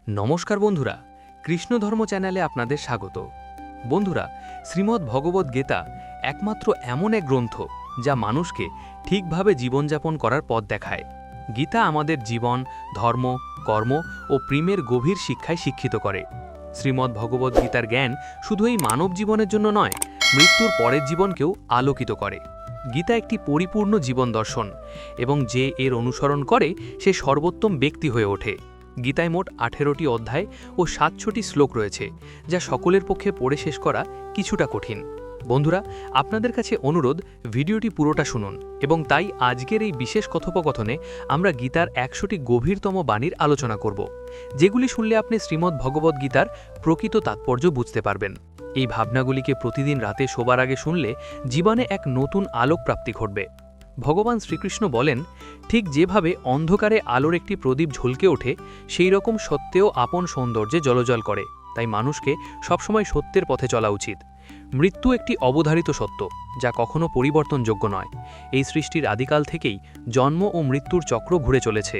নমস্কার বন্ধুরা, কৃষ্ণ ধর্ম চ্যানেলে আপনাদের স্বাগত। বন্ধুরা, শ্রীমদ্ ভগবদ্ গীতা একমাত্র এমন এক গ্রন্থ যা মানুষকে ঠিকভাবে জীবনযাপন করার পথ দেখায়। গীতা আমাদের জীবন, ধর্ম, কর্ম ও প্রেমের গভীর শিক্ষায় শিক্ষিত করে। শ্রীমদ্ ভগবদ্ গীতার জ্ঞান শুধু এই মানব জীবনের জন্য নয়, মৃত্যুর পরের জীবনকেও আলোকিত করে। গীতা একটি পরিপূর্ণ জীবন দর্শন, এবং যে এর অনুসরণ করে সে সর্বোত্তম ব্যক্তি হয়ে ওঠে। গীতায় মোট 18টি অধ্যায় ও 700টি শ্লোক রয়েছে, যা সকলের পক্ষে পড়ে শেষ করা কিছুটা কঠিন। বন্ধুরা, আপনাদের কাছে অনুরোধ, ভিডিওটি পুরোটা শুনুন, এবং তাই আজকের এই বিশেষ কথোপকথনে আমরা গীতার 100টি গভীরতম বাণীর আলোচনা করব, যেগুলি শুনলে আপনি শ্রীমদ্ ভগবদ্ গীতার প্রকৃত তাৎপর্য বুঝতে পারবেন। এই ভাবনাগুলিকে প্রতিদিন রাতে শোবার আগে শুনলে জীবনে এক নতুন আলোক প্রাপ্তি ঘটবে। ভগবান শ্রীকৃষ্ণ বলেন, ঠিক যেভাবে অন্ধকারে আলোর একটি প্রদীপ ঝলকে ওঠে, সেই রকম সত্যেও আপন সৌন্দর্যে জ্বলজ্বল করে। তাই মানুষকে সবসময় সত্যের পথে চলা উচিত। মৃত্যু একটি অবধারিত সত্য, যা কখনো পরিবর্তনযোগ্য নয়। এই সৃষ্টির আদিকাল থেকেই জন্ম ও মৃত্যুর চক্র ঘুরে চলেছে।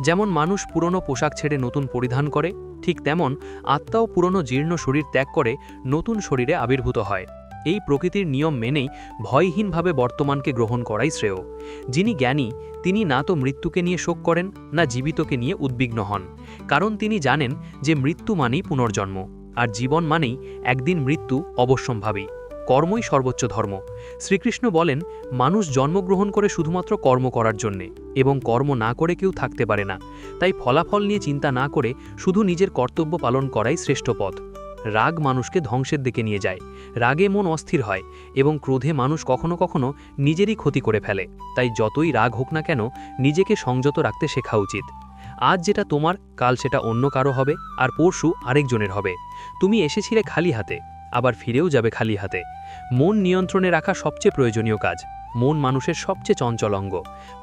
যেমন মানুষ পুরনো পোশাক ছেড়ে নতুন পরিধান করে, ঠিক তেমন আত্মাও পুরনো জীর্ণ শরীর ত্যাগ করে নতুন শরীরে আবির্ভূত হয়। এই প্রকৃতির নিয়ম মেনেই ভয়হীনভাবে বর্তমানকে গ্রহণ করাই শ্রেয়। যিনি জ্ঞানী, তিনি না তো মৃত্যুকে নিয়ে শোক করেন, না জীবিতকে নিয়ে উদ্বিগ্ন হন, কারণ তিনি জানেন যে মৃত্যু মানেই পুনর্জন্ম, আর জীবন মানেই একদিন মৃত্যু অবশ্যম্ভাবী। কর্মই সর্বোচ্চ ধর্ম। শ্রীকৃষ্ণ বলেন, মানুষ জন্মগ্রহণ করে শুধুমাত্র কর্ম করার জন্যে, এবং কর্ম না করে কেউ থাকতে পারে না। তাই ফলাফল নিয়ে চিন্তা না করে শুধু নিজের কর্তব্য পালন করাই শ্রেষ্ঠ পথ। রাগ মানুষকে ধ্বংসের দিকে নিয়ে যায়। রাগে মন অস্থির হয়, এবং ক্রোধে মানুষ কখনো কখনো নিজেরই ক্ষতি করে ফেলে। তাই যতই রাগ হোক না কেন, নিজেকে সংযত রাখতে শেখা উচিত। আজ যেটা তোমার, কাল সেটা অন্য কারো হবে, আর পরশু আরেকজনের হবে। তুমি এসেছিলে খালি হাতে, আবার ফিরেও যাবে খালি হাতে। মন নিয়ন্ত্রণে রাখা সবচেয়ে প্রয়োজনীয় কাজ। মন মানুষের সবচেয়ে চঞ্চল অঙ্গ,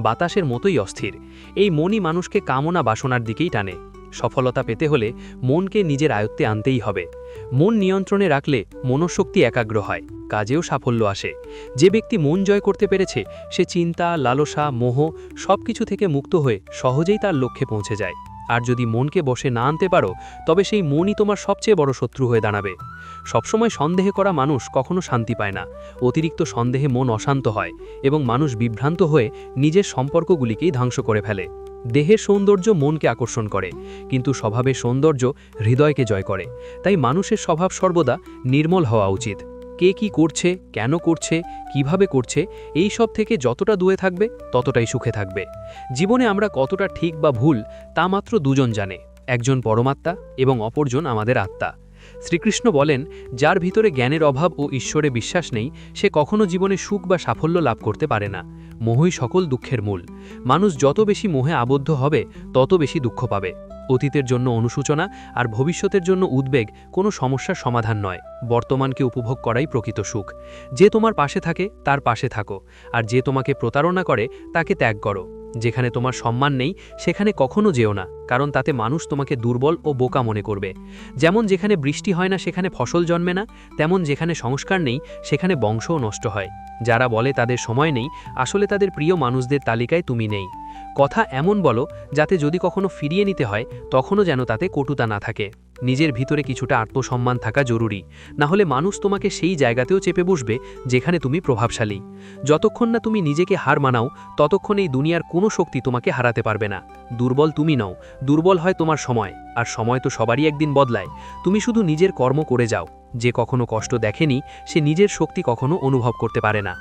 বাতাসের মতোই অস্থির। এই মনই মানুষকে কামনা বাসনার দিকেই টানে। সফলতা পেতে হলে মনকে নিজের আয়ত্তে আনতেই হবে। মন নিয়ন্ত্রণে রাখলে মনঃশক্তি একাগ্র হয়, কাজেও সাফল্য আসে। যে ব্যক্তি মন জয় করতে পেরেছে, সে চিন্তা, লালসা, মোহ সবকিছু থেকে মুক্ত হয়ে সহজেই তার লক্ষ্যে পৌঁছে যায়। আর যদি মনকে বশে না আনতে পারো, তবে সেই মনই তোমার সবচেয়ে বড় শত্রু হয়ে দাঁড়াবে। সবসময় সন্দেহ করা মানুষ কখনো শান্তি পায় না। অতিরিক্ত সন্দেহে মন অশান্ত হয়, এবং মানুষ বিভ্রান্ত হয়ে নিজের সম্পর্কগুলিকেই ধ্বংস করে ফেলে। দেহের সৌন্দর্য মনকে আকর্ষণ করে, কিন্তু স্বভাবের সৌন্দর্য হৃদয়কে জয় করে। তাই মানুষের স্বভাব সর্বদা নির্মল হওয়া উচিত। কে কি করছে, কেন করছে, কিভাবে করছে, এই সব থেকে যতটা দূরে থাকবে, ততটাই সুখে থাকবে। জীবনে আমরা কতটা ঠিক বা ভুল, তা মাত্র দুজন জানে, একজন পরমাত্মা এবং অপরজন আমাদের আত্মা। শ্রীকৃষ্ণ বলেন, যার ভিতরে জ্ঞানের অভাব ও ঈশ্বরে বিশ্বাস নেই, সে কখনো জীবনে সুখ বা সাফল্য লাভ করতে পারে না। মোহই সকল দুঃখের মূল। মানুষ যত বেশি মোহে আবদ্ধ হবে, তত বেশি দুঃখ পাবে। অতীতের জন্য অনুশোচনা আর ভবিষ্যতের জন্য উদ্বেগ কোনো সমস্যার সমাধান নয়। বর্তমানকে উপভোগ করাই প্রকৃত সুখ। যে তোমার পাশে থাকে, তার পাশে থাকো, আর যে তোমাকে প্রতারণা করে, তাকে ত্যাগ করো। যেখানে তোমার সম্মান নেই, সেখানে কখনো যেও না, কারণ তাতে মানুষ তোমাকে দুর্বল ও বোকা মনে করবে। যেমন যেখানে বৃষ্টি হয় না, সেখানে ফসল জন্মে না, তেমন যেখানে সংস্কার নেই, সেখানে বংশও নষ্ট হয়। যারা বলে তাদের সময় নেই, আসলে তাদের প্রিয় মানুষদের তালিকায় তুমি নেই। কথা এমন বলো, যাতে যদি কখনো ফিরিয়ে নিতে হয়, তখনও যেন তাতে কটুতা না থাকে। নিজের ভিতরে কিছুটা আত্মসম্মান থাকা জরুরি, না হলে মানুষ তোমাকে সেই জায়গাতেও চেপে বসবে যেখানে তুমি প্রভাবশালী। যতক্ষণ না তুমি নিজেকে হার মানাও, ততক্ষণ এই দুনিয়ার কোনো শক্তি তোমাকে হারাতে পারবে না। দুর্বল তুমি নও, দুর্বল হয় তোমার সময়, আর সময় তো সবারই একদিন বদলায়। তুমি শুধু নিজের কর্ম করে যাও। যে কখনো কষ্ট দেখেনি, সে নিজের শক্তি কখনো অনুভব করতে পারে না।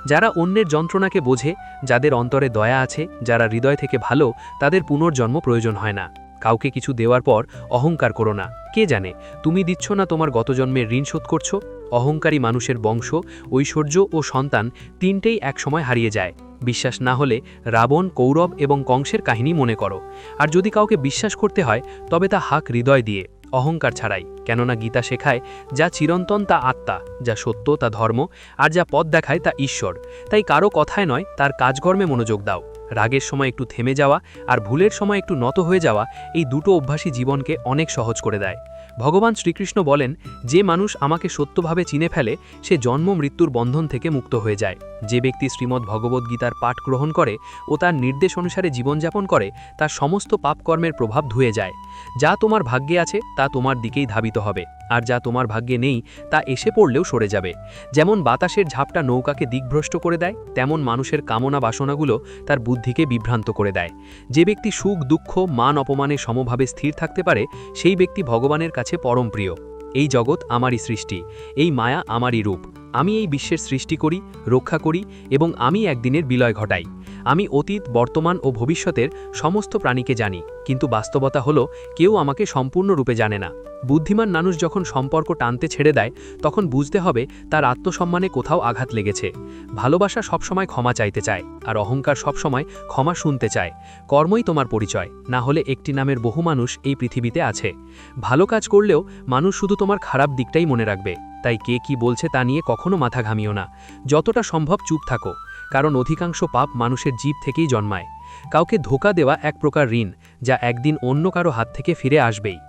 যারা অন্যের যন্ত্রণাকে বোঝে, যাদের অন্তরে দয়া আছে, যারা হৃদয় থেকে ভালো, তাদের পুনর্জন্ম প্রয়োজন হয় না। কাউকে কিছু দেওয়ার পর অহংকার করো না। কে জানে তুমি দিচ্ছ না তোমার গত জন্মের ঋণ শোধ করছো। অহংকারী মানুষের বংশ, ঐশ্বর্য ও সন্তান তিনটেই একসময় হারিয়ে যায়। বিশ্বাস না হলে রাবণ, কৌরব এবং কংসের কাহিনী মনে করো। আর যদি কাউকে বিশ্বাস করতে হয়, তবে তা হাক হৃদয় দিয়ে, অহংকার ছাড়াই। কেননা গীতা শেখায়, যা চিরন্তন তা আত্মা, যা সত্য তা ধর্ম, আর যা পথ দেখায় তা ঈশ্বর। তাই কারো কথায় নয়, তার কাজকর্মে মনোযোগ দাও। রাগের সময় একটু থেমে যাওয়া আর ভুলের সময় একটু নত হয়ে যাওয়া, এই দুটো অভ্যাসই জীবনকে অনেক সহজ করে দেয়। ভগবান শ্রীকৃষ্ণ বলেন, যে মানুষ আমাকে সত্যভাবে চিনে ফেলে সে জন্ম মৃত্যুর বন্ধন থেকে মুক্ত হয়ে যায়। যে ব্যক্তি শ্রীমদ্ ভগবদ্গীতার পাঠ গ্রহণ করে ও তার নির্দেশ অনুসারে জীবনযাপন করে তার সমস্ত পাপকর্মের প্রভাব ধুয়ে যায়। যা তোমার ভাগ্যে আছে তা তোমার দিকেই ধাবিত হবে, আর যা তোমার ভাগ্যে নেই তা এসে পড়লেও সরে যাবে। যেমন বাতাসের ঝাপটা নৌকাকে দিকভ্রষ্ট করে দেয়, তেমন মানুষের কামনা বাসনাগুলো তার বুদ্ধিকে বিভ্রান্ত করে দেয়। যে ব্যক্তি সুখ দুঃখ মান অপমানে সমভাবে স্থির থাকতে পারে সেই ব্যক্তি ভগবানের কাছে পরম প্রিয়। এই জগৎ আমারই সৃষ্টি, এই মায়া আমারই রূপ। আমি এই বিশ্বের সৃষ্টি করি, রক্ষা করি এবং আমি একদিনের বিলয় ঘটাই। আমি অতীত, বর্তমান ও ভবিষ্যতের সমস্ত প্রাণীকে জানি, কিন্তু বাস্তবতা হলো কেউ আমাকে সম্পূর্ণরূপে জানে না। বুদ্ধিমান মানুষ যখন সম্পর্ক টানতে ছেড়ে দেয় তখন বুঝতে হবে তার আত্মসম্মানে কোথাও আঘাত লেগেছে। ভালোবাসা সবসময় ক্ষমা চাইতে চায়, আর অহংকার সবসময় ক্ষমা শুনতে চায়। কর্মই তোমার পরিচয়, না হলে একটি নামের বহু মানুষ এই পৃথিবীতে আছে। ভালো কাজ করলেও মানুষ শুধু তোমার খারাপ দিকটাই মনে রাখবে, তাই কে কি বলছে তা নিয়ে কখনো মাথা ঘামিও না। যতটা সম্ভব চুপ থাকো, কারণ অধিকাংশ পাপ মানুষের জীব থেকেই জন্মায়। কাউকে ধোঁকা দেওয়া এক প্রকার ঋণ, যা একদিন অন্য কারো হাত থেকে ফিরে আসবেই।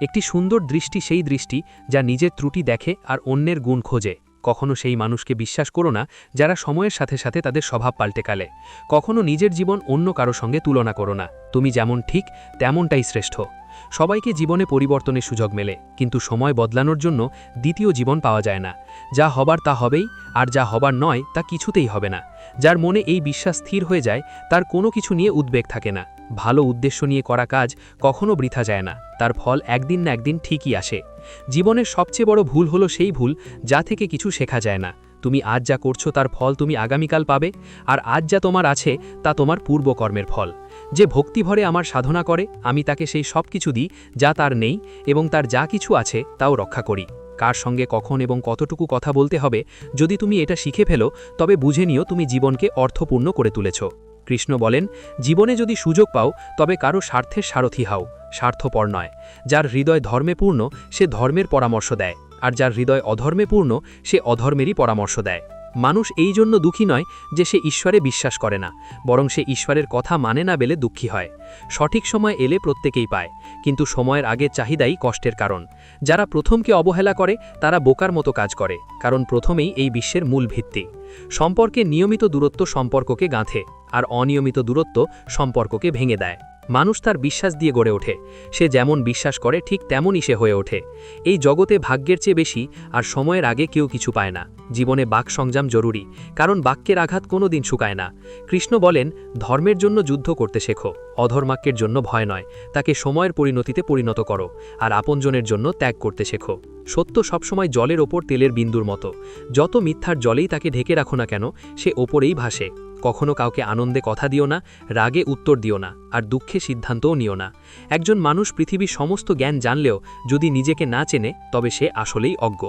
একটি সুন্দর দৃষ্টি সেই দৃষ্টি যা নিজের ত্রুটি দেখে আর অন্যের গুণ খোঁজে। কখনো সেই মানুষকে বিশ্বাস করো না যারা সময়ের সাথে সাথে তাদের স্বভাব পাল্টে কালে। কখনো নিজের জীবন অন্য কারো সঙ্গে তুলনা করো না। তুমি যেমন ঠিক তেমনটাই শ্রেষ্ঠ। সবাইকে জীবনে পরিবর্তনের সুযোগ মেলে, কিন্তু সময় বদলানোর জন্য দ্বিতীয় জীবন পাওয়া যায় না। যা হবার তা হবেই, আর যা হবার নয় তা কিছুতেই হবে না। যার মনে এই বিশ্বাস স্থির হয়ে যায় তার কোনো কিছু নিয়ে উদ্বেগ থাকে না। ভালো উদ্দেশ্য নিয়ে করা কাজ কখনো বৃথা যায় না, তার ফল একদিন না একদিন ঠিকই আসে। জীবনের সবচেয়ে বড় ভুল হলো সেই ভুল যা থেকে কিছু শেখা যায় না। তুমি আজ যা করছো তার ফল তুমি আগামীকাল পাবে, আর আজ যা তোমার আছে তা তোমার পূর্বকর্মের ফল। যে ভক্তিভরে আমার সাধনা করে আমি তাকে সেই সব কিছু দিই যা তার নেই, এবং তার যা কিছু আছে তাও রক্ষা করি। কার সঙ্গে কখন এবং কতটুকু কথা বলতে হবে যদি তুমি এটা শিখে ফেলো তবে বুঝে নিও তুমি জীবনকে অর্থপূর্ণ করে তুলেছ। কৃষ্ণ বলেন, জীবনে যদি সুযোগ পাও তবে কারো স্বার্থের সারথি হও, স্বার্থপর নয়। যার হৃদয় ধর্মে পূর্ণ সে ধর্মের পরামর্শ দেয়, আর যার হৃদয় অধর্মে পূর্ণ সে অধর্মেরই পরামর্শ দেয়। মানুষ এই জন্য দুঃখী নয় যে সে ঈশ্বরে বিশ্বাস করে না, বরং সে ঈশ্বরের কথা মানে না বলে দুঃখী হয়। সঠিক সময় এলে প্রত্যেকেই পায়, কিন্তু সময়ের আগে চাহিদাই কষ্টের কারণ। যারা প্রথমকে অবহেলা করে তারা বোকার মতো কাজ করে, কারণ প্রথমেই এই বিশ্বের মূল ভিত্তি। সম্পর্কে নিয়মিত দূরত্ব সম্পর্ককে গাঁথে, আর অনিয়মিত দূরত্ব সম্পর্ককে ভেঙে দেয়। মানুষ তার বিশ্বাস দিয়ে গড়ে ওঠে, সে যেমন বিশ্বাস করে ঠিক তেমনই সে হয়ে ওঠে। এই জগতে ভাগ্যের চেয়ে বেশি আর সময়ের আগে কেউ কিছু পায় না। জীবনে বাক সংযম জরুরি, কারণ বাক্যের আঘাত কোনো দিন শুকায় না। কৃষ্ণ বলেন, ধর্মের জন্য যুদ্ধ করতে শেখো, অধর্মাক্যের জন্য ভয় নয়, তাকে সময়ের পরিণতিতে পরিণত করো, আর আপনজনের জন্য ত্যাগ করতে শেখো। সত্য সবসময় জলের ওপর তেলের বিন্দুর মতো, যত মিথ্যার জলেই তাকে ঢেকে রাখো না কেন সে ওপরেই ভাসে। কখনো কাউকে আনন্দে কথা দিও না, রাগে উত্তর দিও না, আর দুঃখে সিদ্ধান্তও নিও না। একজন মানুষ পৃথিবীর সমস্ত জ্ঞান জানলেও যদি নিজেকে না চেনে তবে সে আসলেই অজ্ঞ।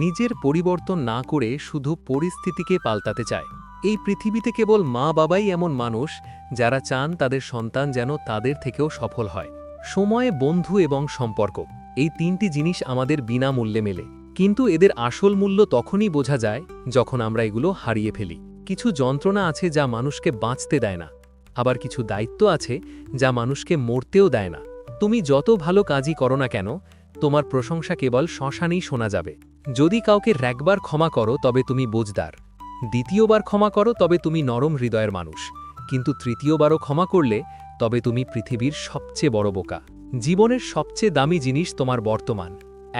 নিজের পরিবর্তন না করে শুধু পরিস্থিতিকে পাল্টাতে চায়। এই পৃথিবীতে কেবল মা বাবাই এমন মানুষ যারা চান তাদের সন্তান যেন তাদের থেকেও সফল হয়। সময়, বন্ধু এবং সম্পর্ক, এই তিনটি জিনিস আমাদের বিনামূল্যে মেলে, কিন্তু এদের আসল মূল্য তখনই বোঝা যায় যখন আমরা এগুলো হারিয়ে ফেলি। কিছু যন্ত্রণা আছে যা মানুষকে বাঁচতে দেয় না, আবার কিছু দায়িত্ব আছে যা মানুষকে মরতেও দেয় না। তুমি যত ভালো কাজই করো না কেন, তোমার প্রশংসা কেবল শ্মশানেই শোনা যাবে। যদি কাউকে একবার ক্ষমা করো তবে তুমি বোঝদার, দ্বিতীয়বার ক্ষমা করো তবে তুমি নরম হৃদয়ের মানুষ, কিন্তু তৃতীয়বারও ক্ষমা করলে তবে তুমি পৃথিবীর সবচেয়ে বড় বোকা। জীবনের সবচেয়ে দামি জিনিস তোমার বর্তমান।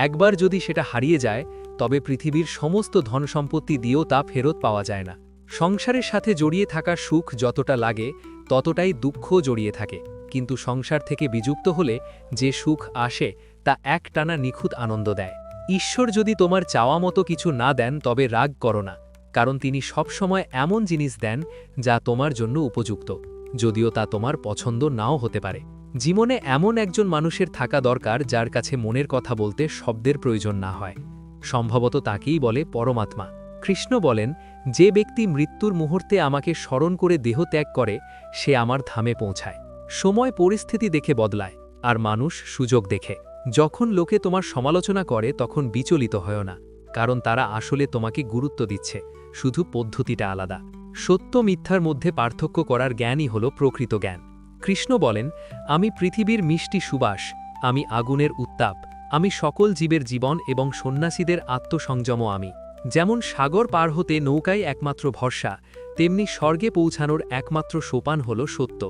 একবার যদি সেটা হারিয়ে যায় তবে পৃথিবীর সমস্ত ধনসম্পত্তি দিয়েও তা ফেরত পাওয়া যায় না। সংসারের সাথে জড়িয়ে থাকা সুখ যতটা লাগে ততটাই দুঃখ জড়িয়ে থাকে, কিন্তু সংসার থেকে বিযুক্ত হলে যে সুখ আসে তা একটানা নিখুঁত আনন্দ দেয়। ঈশ্বর যদি তোমার চাওয়া মতো কিছু না দেন তবে রাগ করো না, কারণ তিনি সবসময় এমন জিনিস দেন যা তোমার জন্য উপযুক্ত, যদিও তা তোমার পছন্দ নাও হতে পারে। জীবনে এমন একজন মানুষের থাকা দরকার যার কাছে মনের কথা বলতে শব্দের প্রয়োজন না হয়। সম্ভবত তাকেই বলে পরমাত্মা। কৃষ্ণ বলেন, যে ব্যক্তি মৃত্যুর মুহূর্তে আমাকে স্মরণ করে দেহ ত্যাগ করে সে আমার ধামে পৌঁছায়। সময় পরিস্থিতি দেখে বদলায়, আর মানুষ সুযোগ দেখে। যখন লোকে তোমার সমালোচনা করে তখন বিচলিত হয় না, কারণ তারা আসলে তোমাকে গুরুত্ব দিচ্ছে, শুধু পদ্ধতিটা আলাদা। সত্য মিথ্যার মধ্যে পার্থক্য করার জ্ঞানই হল প্রকৃত জ্ঞান। কৃষ্ণ বলেন, আমি পৃথিবীর মিষ্টি সুবাস, আমি আগুনের উত্তাপ, আমি সকল জীবের জীবন এবং সন্ন্যাসীদের আত্মসংযমও আমি। যেমন সাগর পার হতে নৌকায় একমাত্র ভরসা, তেমনি স্বর্গে পৌঁছানোর একমাত্র সোপান হল সত্য।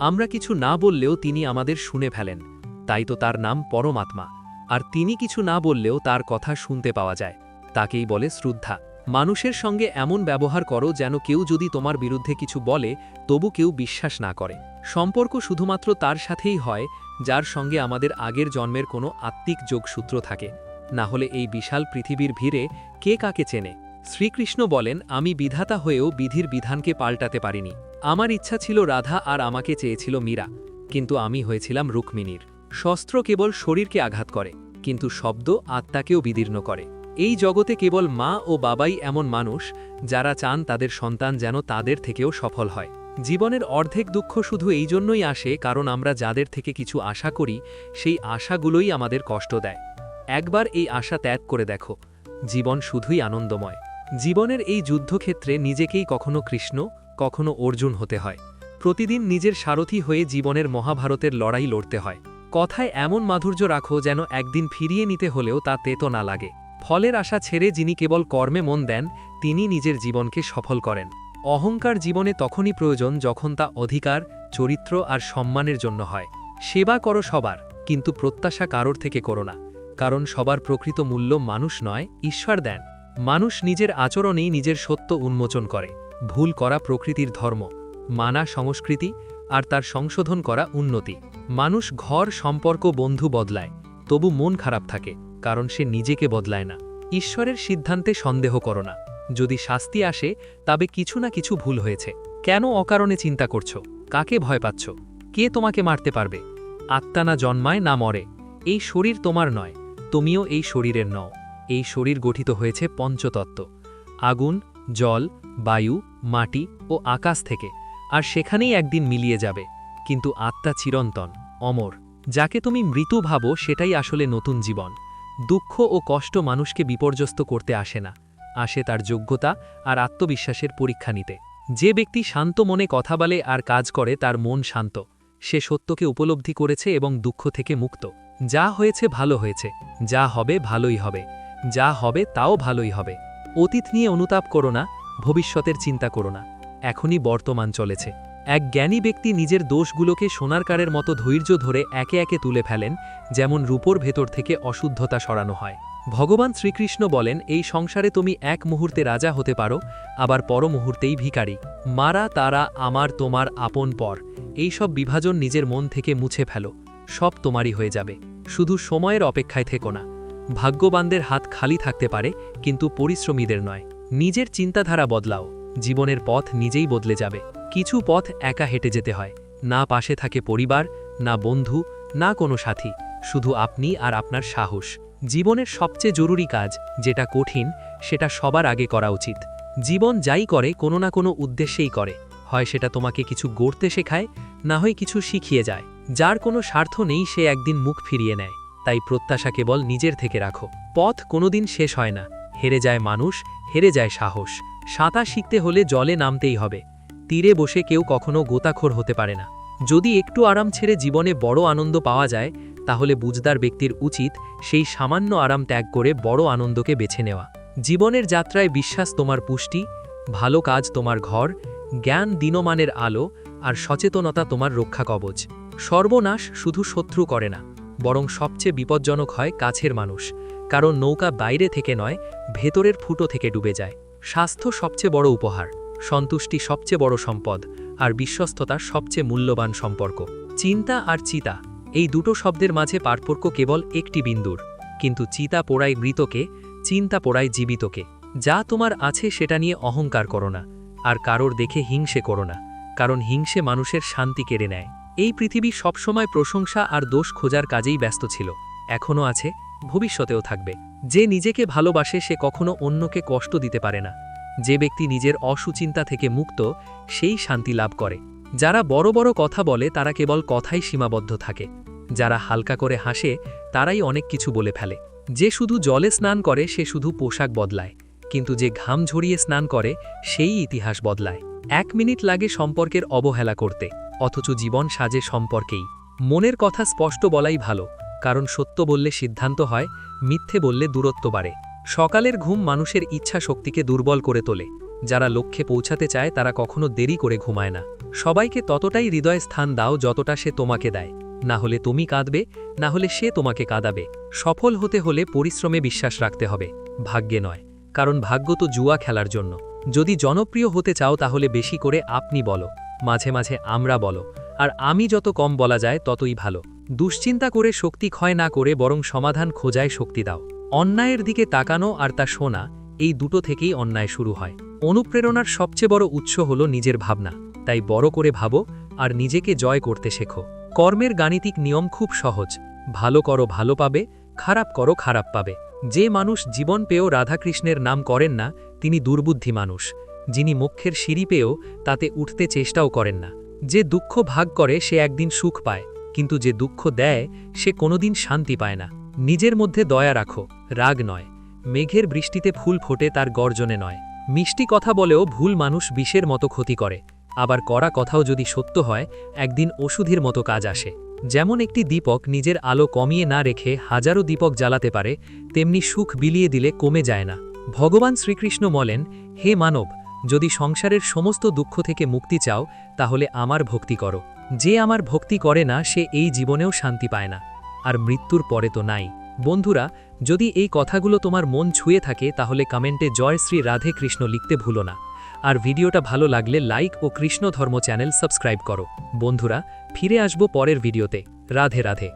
আমরা কিছু না বললেও তিনি আমাদের শুনে ফেলেন, তাই তো তার নাম পরমাত্মা। আর তিনি কিছু না বললেও তার কথা শুনতে পাওয়া যায়, তাকেই বলে শ্রদ্ধা। মানুষের সঙ্গে এমন ব্যবহার করো যেন কেউ যদি তোমার বিরুদ্ধে কিছু বলে তবু কেউ বিশ্বাস না করে। সম্পর্ক শুধুমাত্র তার সাথেই হয় যার সঙ্গে আমাদের আগের জন্মের কোনো আত্মিক যোগসূত্র থাকে, না হলে এই বিশাল পৃথিবীর ভিড়ে কে কাকে চেনে। শ্রীকৃষ্ণ বলেন, আমি বিধাতা হয়েও বিধির বিধানকে পাল্টাতে পারিনি। আমার ইচ্ছা ছিল রাধা আর আমাকে চেয়েছিল মীরা, কিন্তু আমি হয়েছিলাম রুক্মিণীর। শস্ত্র কেবল শরীরকে আঘাত করে, কিন্তু শব্দ আত্মাকেও বিদীর্ণ করে। এই জগতে কেবল মা ও বাবাই এমন মানুষ যারা চান তাদের সন্তান যেন তাদের থেকেও সফল হয়। জীবনের অর্ধেক দুঃখ শুধু এই জন্যই আসে কারণ আমরা যাদের থেকে কিছু আশা করি সেই আশাগুলোই আমাদের কষ্ট দেয়। একবার এই আশা ত্যাগ করে দেখো, জীবন শুধুই আনন্দময়। জীবনের এই যুদ্ধক্ষেত্রে নিজেকেই কখনো কৃষ্ণ, কখনো অর্জুন হতে হয়। প্রতিদিন নিজের সারথি হয়ে জীবনের মহাভারতের লড়াই লড়তে হয়। কথায় এমন মাধুর্য রাখো যেন একদিন ফিরিয়ে নিতে হলেও তা তেতো না লাগে। ফলের আশা ছেড়ে যিনি কেবল কর্মে মন দেন তিনি নিজের জীবনকে সফল করেন। অহংকার জীবনে তখনই প্রয়োজন যখন তা অধিকার, চরিত্র আর সম্মানের জন্য হয়। সেবা করো সবার, কিন্তু প্রত্যাশা কারোর থেকে করো না, কারণ সবার প্রকৃত মূল্য মানুষ নয়, ঈশ্বর দেন। মানুষ নিজের আচরণেই নিজের সত্য উন্মোচন করে। ভুল করা প্রকৃতির ধর্ম, মানা সংস্কৃতি, আর তার সংশোধন করা উন্নতি। মানুষ ঘর, সম্পর্ক, বন্ধু বদলায়, তবু মন খারাপ থাকে, কারণ সে নিজেকে বদলায় না। ঈশ্বরের সিদ্ধান্তে সন্দেহ করো না। যদি শাস্তি আসে তবে কিছু না কিছু ভুল হয়েছে। কেন অকারণে চিন্তা করছো? কাকে ভয় পাচ্ছ? কে তোমাকে মারতে পারবে? আত্মা না জন্মায় না মরে। এই শরীর তোমার নয়, তুমিও এই শরীরের নও। এই শরীর গঠিত হয়েছে পঞ্চতত্ত্ব, আগুন, জল, বায়ু, মাটি ও আকাশ থেকে, আর সেখানেই একদিন মিলিয়ে যাবে। কিন্তু আত্মা চিরন্তন, অমর। যাকে তুমি মৃত্যু ভাবো সেটাই আসলে নতুন জীবন। দুঃখ ও কষ্ট মানুষকে বিপর্যস্ত করতে আসে না, আসে তার যোগ্যতা আর আত্মবিশ্বাসের পরীক্ষা নিতে। যে ব্যক্তি শান্ত মনে কথা বলে আর কাজ করে তার মন শান্ত। সে সত্যকে উপলব্ধি করেছে এবং দুঃখ থেকে মুক্ত। যা হয়েছে ভালো হয়েছে, যা হবে ভালোই হবে, যা হবে তাও ভালোই হবে। অতীত নিয়ে অনুতাপ করো না, ভবিষ্যতের চিন্তা করো না, এখনই বর্তমান চলেছে। এক জ্ঞানী ব্যক্তি নিজের দোষগুলোকে সোনারকারের মতো ধৈর্য ধরে একে একে তুলে ফেলেন, যেমন রূপোর ভেতর থেকে অশুদ্ধতা সরানো হয়। ভগবান শ্রীকৃষ্ণ বলেন, এই সংসারে তুমি এক মুহূর্তে রাজা হতে পারো, আবার পর মুহূর্তেই ভিখারি। মারা তারা আমার তোমার আপন পর, এই সব বিভাজন নিজের মন থেকে মুছে ফেলো। সব তোমারই হয়ে যাবে, শুধু সময়ের অপেক্ষায় থেকো না। ভাগ্যবানদের হাত খালি থাকতে পারে, কিন্তু পরিশ্রমীদের নয়। নিজের চিন্তাধারা বদলাও, জীবনের পথ নিজেই বদলে যাবে। কিছু পথ একা হেঁটে যেতে হয়, না পাশে থাকে পরিবার, না বন্ধু, না কোনো সাথী, শুধু আপনি আর আপনার সাহস। জীবনের সবচেয়ে জরুরি কাজ, যেটা কঠিন, সেটা সবার আগে করা উচিত। জীবন যাই করে কোনো না কোনো উদ্দেশ্যেই করে, হয় সেটা তোমাকে কিছু গড়তে শেখায়, না হয় কিছু শিখিয়ে যায়। যার কোনো স্বার্থ নেই সে একদিন মুখ ফিরিয়ে নেয়। তাই প্রত্যাশা কেবল নিজের থেকে রাখো। পথ কোনোদিন শেষ হয় না, হেরে যায় মানুষ, হেরে যায় সাহস। সাঁতার শিখতে হলে জলে নামতেই হবে, তীরে বসে কেউ কখনো গোতাখোর হতে পারে না। যদি একটু আরাম ছেড়ে জীবনে বড় আনন্দ পাওয়া যায়, তাহলে বুঝদার ব্যক্তির উচিত সেই সামান্য আরাম ত্যাগ করে বড় আনন্দকে বেছে নেওয়া। জীবনের যাত্রায় বিশ্বাস তোমার পুষ্টি, ভালো কাজ তোমার ঘর, জ্ঞান দিনমানের আলো, আর সচেতনতা তোমার রক্ষা কবচ। সর্বনাশ শুধু শত্রু করে না, বরং সবচেয়ে বিপজ্জনক হয় কাছের মানুষ, কারণ নৌকা বাইরে থেকে নয়, ভেতরের ফুটো থেকে ডুবে যায়। স্বাস্থ্য সবচেয়ে বড় উপহার, সন্তুষ্টি সবচেয়ে বড় সম্পদ, আর বিশ্বস্ততা সবচেয়ে মূল্যবান সম্পর্ক। চিন্তা আর চিতা, এই দুটো শব্দের মাঝে পার্থক্য কেবল একটি বিন্দুর, কিন্তু চিতা পোড়ায় মৃতকে, চিন্তা পোড়ায় জীবিতকে। যা তোমার আছে সেটা নিয়ে অহংকার করো না, আর কারোর দেখে হিংসে করো না, কারণ হিংসে মানুষের শান্তি কেড়ে নেয়। এই পৃথিবী সবসময় প্রশংসা আর দোষ খোঁজার কাজেই ব্যস্ত ছিল, এখনও আছে, ভবিষ্যতেও থাকবে। যে নিজেকে ভালোবাসে সে কখনো অন্যকে কষ্ট দিতে পারে না। যে ব্যক্তি নিজের অসুচিন্তা থেকে মুক্ত, সেই শান্তি লাভ করে। যারা বড় বড় কথা বলে তারা কেবল কথাই সীমাবদ্ধ থাকে। যারা হালকা করে হাসে তারাই অনেক কিছু বলে ফেলে। যে শুধু জলে স্নান করে সে শুধু পোশাক বদলায়, কিন্তু যে ঘাম ঝরিয়ে স্নান করে সেই ইতিহাস বদলায়। 1 মিনিট লাগে সম্পর্কের অবহেলা করতে, অথচ জীবন সাজে সম্পর্কেই। মনের কথা স্পষ্ট বলাই ভালো, কারণ সত্য বললে সিদ্ধান্ত হয়, মিথ্যে বললে দূরত্ব বাড়ে। সকালের ঘুম মানুষের ইচ্ছা শক্তিকে দুর্বল করে তোলে। যারা লক্ষ্যে পৌঁছাতে চায় তারা কখনো দেরি করে ঘুমায় না। সবাইকে ততটাই হৃদয়ে স্থান দাও যতটা সে তোমাকে দেয়। না হলে তুমি কাঁদবে, না হলে সে তোমাকে কাঁদাবে। সফল হতে হলে পরিশ্রমে বিশ্বাস রাখতে হবে, ভাগ্যে নয়। কারণ ভাগ্য তো জুয়া খেলার জন্য। যদি জনপ্রিয় হতে চাও তাহলে বেশি করে আপনি বলো, মাঝে মাঝে আমরা বলো, আর আমি যত কম বলা যায় ততই ভালো। দুশ্চিন্তা করে শক্তি ক্ষয় না করে বরং সমাধান খোঁজায় শক্তি দাও। অন্যায়ের দিকে তাকানো আর তা শোনা, এই দুটো থেকেই অন্যায় শুরু হয়। অনুপ্রেরণার সবচেয়ে বড় উৎস হলো নিজের ভাবনা। তাই বড় করে ভাবো আর নিজেকে জয় করতে শেখো। কর্মের গাণিতিক নিয়ম খুব সহজ। ভালো করো ভালো পাবে, খারাপ করো খারাপ পাবে। যে মানুষ জীবন পেয়েও রাধাকৃষ্ণের নাম করেন না তিনি দুর্বুদ্ধি মানুষ। যিনি মোক্ষের সিঁড়ি পেয়েও তাতে উঠতে চেষ্টাও করেন না। যে দুঃখ ভাগ করে সে একদিন সুখ পায়, কিন্তু যে দুঃখ দেয় সে কোনোদিন শান্তি পায় না। নিজের মধ্যে দয়া রাখো, রাগ নয়। মেঘের বৃষ্টিতে ফুল ফোটে তার গর্জনে নয়। মিষ্টি কথা বলেও ভুল মানুষ বিষের মতো ক্ষতি করে। আবার কড়া কথাও যদি সত্য হয় একদিন ওষুধের মতো কাজ আসে। যেমন একটি দীপক নিজের আলো কমিয়ে না রেখে হাজারো দীপক জ্বালাতে পারে, তেমনি সুখ বিলিয়ে দিলে কমে যায় না। ভগবান শ্রীকৃষ্ণ বলেন, হে মানব, যদি সংসারের সমস্ত দুঃখ থেকে মুক্তি চাও তাহলে আমার ভক্তি করো। যে আমার ভক্তি করে না সে এই জীবনেও শান্তি পায় না, আর মৃত্যুর পরে তো নাই। বন্ধুরা, যদি এই কথাগুলো তোমার মন ছুঁয়ে থাকে তাহলে কমেন্টে জয় শ্রী রাধে কৃষ্ণ লিখতে ভুলো না। আর ভিডিওটা ভালো লাগলে লাইক ও কৃষ্ণ ধর্ম চ্যানেল সাবস্ক্রাইব করো। বন্ধুরা, ফিরে আসবো পরের ভিডিওতে। রাধে রাধে।